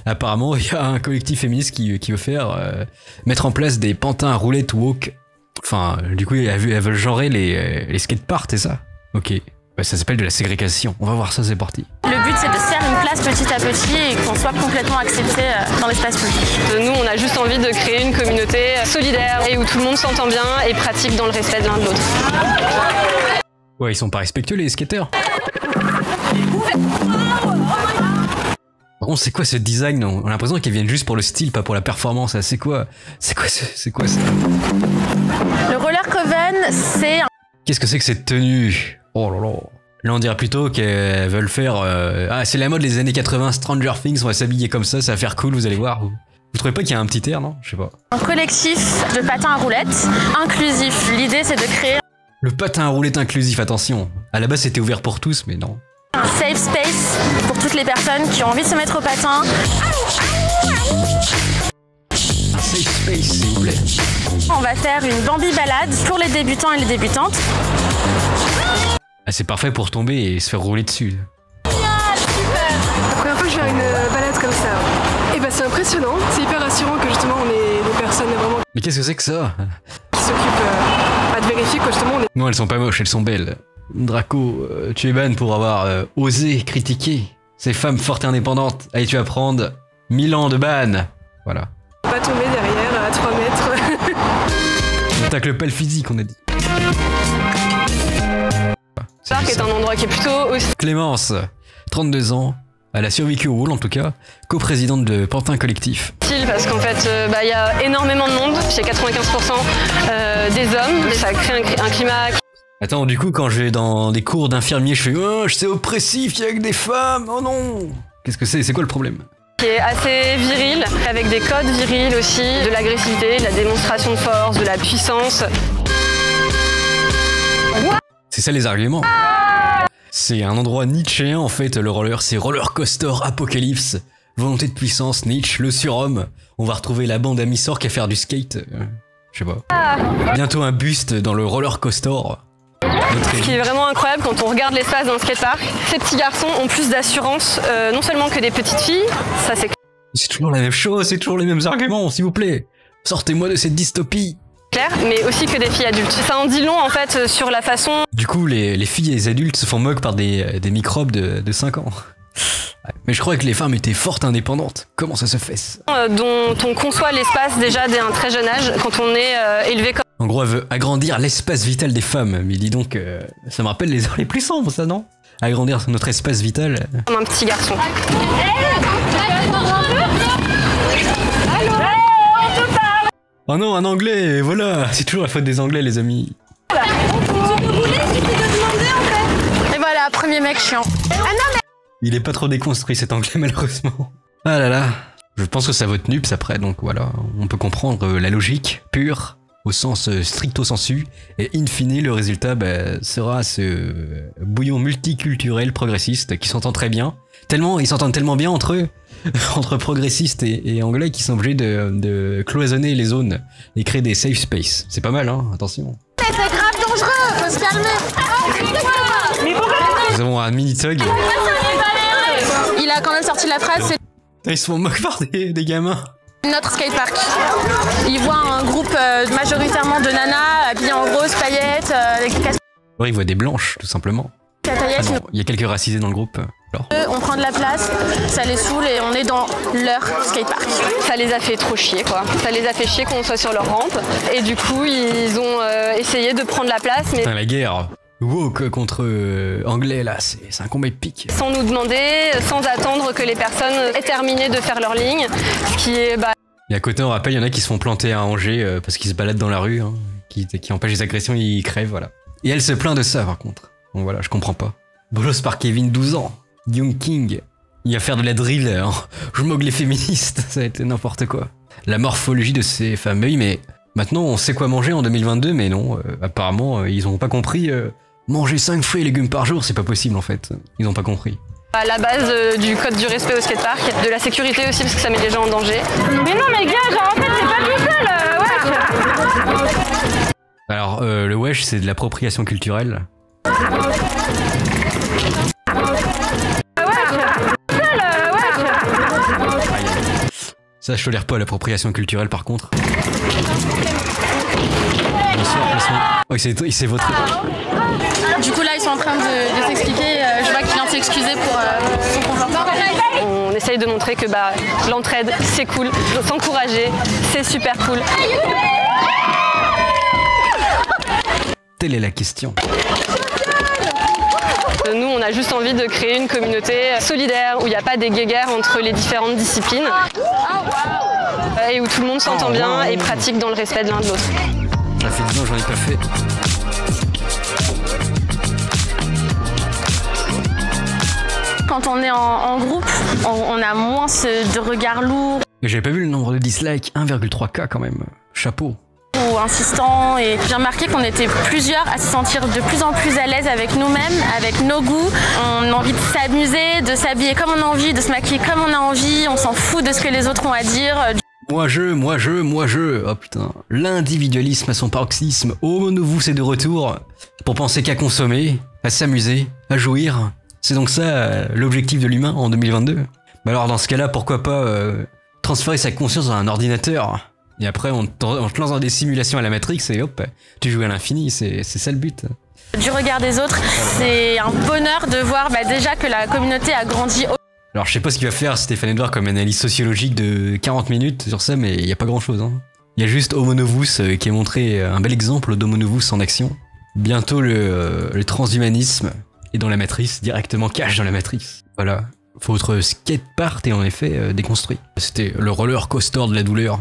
Apparemment, il y a un collectif féministe qui veut faire mettre en place des pantins à roulettes woke. Enfin, du coup, elles veulent genrer les skateparks, c'est ça? Ok. Bah, ça s'appelle de la ségrégation. On va voir ça, c'est parti. Le but, c'est de se faire une place petit à petit et qu'on soit complètement accepté dans l'espace public. Nous, on a juste envie de créer une communauté solidaire et où tout le monde s'entend bien et pratique dans le respect de l'un de l'autre. Ouais, ils sont pas respectueux, les skateurs. Par contre, c'est quoi ce design? On a l'impression qu'ils viennent juste pour le style, pas pour la performance. C'est quoi ça? Le roller coven, c'est... Qu'est-ce que c'est que cette tenue? Oh là là. Là, on dirait plutôt qu'elles veulent faire... Ah, c'est la mode des années 80, Stranger Things, on va s'habiller comme ça va faire cool, vous allez voir. Vous trouvez pas qu'il y a un petit air, non? Je sais pas. Un collectif de patins à roulettes, inclusif. L'idée, c'est de créer... Le patin à roulettes inclusif, attention. À la base, c'était ouvert pour tous, mais non. Un safe space pour toutes les personnes qui ont envie de se mettre au patin. Un safe space, s'il vous plaît. On va faire une Bambi balade pour les débutants et les débutantes. Ah, c'est parfait pour tomber et se faire rouler dessus. La première fois que je fais une balade comme ça, et bah c'est impressionnant, c'est hyper rassurant que justement on est des personnes vraiment Mais qu'est-ce que c'est que ça? qui s'occupent de vérifier que justement on est... Non, elles sont pas moches, elles sont belles. Draco, tu es ban pour avoir osé critiquer ces femmes fortes et indépendantes. Allez, tu vas prendre 1000 ans de ban. Voilà. pas tomber derrière à 3 mètres. On tacle pas le physique, on a dit. Le parc est un endroit qui est plutôt aussi... Clémence, 32 ans, elle a survécu au rôle en tout cas, coprésidente de Pantin Collectif. Parce qu'en fait, y a énormément de monde, c'est 95% des hommes, ça crée un climat... Attends, du coup, quand je vais dans des cours d'infirmiers, je fais « Oh, c'est oppressif, il y a que des femmes, oh non !» Qu'est-ce que c'est? C'est quoi le problème? Qui est assez viril, avec des codes virils aussi, de l'agressivité, de la démonstration de force, de la puissance. C'est ça les arguments. C'est un endroit nietzschéen en fait, le roller, c'est roller coaster apocalypse. Volonté de puissance, Nietzsche, le surhomme. On va retrouver la bande à Missor qui va faire du skate. Je sais pas. Bientôt un buste dans le roller coaster. Ce qui est vraiment incroyable quand on regarde l'espace dans le skatepark, ces petits garçons ont plus d'assurance, non seulement que des petites filles, ça c'est C'est toujours la même chose, c'est toujours les mêmes arguments, s'il vous plaît. Sortez-moi de cette dystopie. clair, mais aussi que des filles adultes. Ça en dit long en fait sur la façon... Du coup, les filles et les adultes se font moquer par des microbes de 5 ans. Mais je crois que les femmes étaient fortes indépendantes. Comment ça se fait dont on conçoit l'espace déjà dès un très jeune âge, quand on est élevé comme... En gros, elle veut agrandir l'espace vital des femmes. Mais dis donc, ça me rappelle les heures les plus sombres, ça, non? Agrandir notre espace vital. Comme un petit garçon. Oh non, un anglais, voilà. C'est toujours la faute des anglais, les amis. Et voilà, premier mec chiant. Ah non mais... Il est pas trop déconstruit cet anglais, malheureusement. Ah là là. Je pense que ça vote nups après, donc voilà. On peut comprendre la logique pure, au sens stricto sensu, et in fine, le résultat sera ce bouillon multiculturel progressiste qui s'entend très bien. Ils s'entendent tellement bien entre eux, entre progressistes et anglais, qui sont obligés de cloisonner les zones et créer des safe space. C'est pas mal, hein, attention. Mais c'est grave dangereux, faut se calmer. Nous avons un mini-tug. Il a quand même sorti la phrase, c'est Ils se font moquer par des gamins. notre skatepark. Il voit un groupe majoritairement de nanas habillées en rose, paillettes, avec des casques. Ouais, ils voient des blanches, tout simplement. Ah non, il y a quelques racisés dans le groupe. Alors. On prend de la place, ça les saoule et on est dans leur skatepark. Ça les a fait trop chier quoi. Ça les a fait chier qu'on soit sur leur rampe. Et du coup, ils ont essayé de prendre la place. Mais putain, la guerre woke contre anglais là, c'est un combat épique. Sans nous demander, sans attendre que les personnes aient terminé de faire leur ligne. Ce qui est... Et à côté, on rappelle, il y en a qui se font planter à Angers parce qu'ils se baladent dans la rue, hein, qui empêchent les agressions, ils crèvent, voilà. Et elle se plaint de ça par contre. Bon voilà, je comprends pas. Bolos par Kevin, 12 ans. Young King. Il va faire de la drill. Hein. Je moque les féministes. Ça a été n'importe quoi. La morphologie de ces femmes. Oui, mais maintenant on sait quoi manger en 2022, mais non. Apparemment, ils ont pas compris. Manger 5 fruits et légumes par jour, c'est pas possible en fait. Ils ont pas compris. À la base du code du respect au skatepark, de la sécurité aussi parce que ça met les gens en danger. Mais non mais gars, genre en fait c'est pas tout seul, wesh. Alors le wesh c'est de l'appropriation culturelle. Ça, je tolère pas l'appropriation culturelle par contre. Bonsoir. Oh, il s'est vautré. Du coup là ils sont en train de s'expliquer, je vois qu'il vient de s'excuser pour son comportement. On essaye de montrer que bah, l'entraide c'est cool, s'encourager c'est super cool. Telle est la question. Nous on a juste envie de créer une communauté solidaire où il n'y a pas des guéguerres entre les différentes disciplines et où tout le monde s'entend bien et pratique dans le respect de l'un de l'autre. Ça fait 10 ans que j'en ai pas fait. Quand on est en groupe, on a moins de regards lourds J'avais pas vu le nombre de dislikes, 1,3K quand même. Chapeau. ou insistants. Et j'ai remarqué qu'on était plusieurs à se sentir de plus en plus à l'aise avec nous-mêmes, avec nos goûts. On a envie de s'amuser, de s'habiller comme on a envie, de se maquiller comme on a envie. On s'en fout de ce que les autres ont à dire. Moi je. Oh putain. L'individualisme à son paroxysme. Oh, nous c'est de retour. Pour penser qu'à consommer, à s'amuser, à jouir. C'est donc ça l'objectif de l'humain en 2022. Bah alors dans ce cas-là, pourquoi pas transférer sa conscience dans un ordinateur. Et après on te lance dans des simulations à la Matrix et hop, tu joues à l'infini, c'est ça le but. Du regard des autres, c'est un bonheur de voir déjà que la communauté a grandi. Alors je sais pas ce qu'il va faire Stéphane Edouard comme analyse sociologique de 40 minutes sur ça, mais il y a pas grand chose. Hein. Il y a juste Homo Novus qui est montré un bel exemple d'Homo Novus en action. Bientôt le transhumanisme est dans la matrice, directement cache dans la matrice. Voilà, votre skatepark est en effet déconstruit. C'était le roller coaster de la douleur.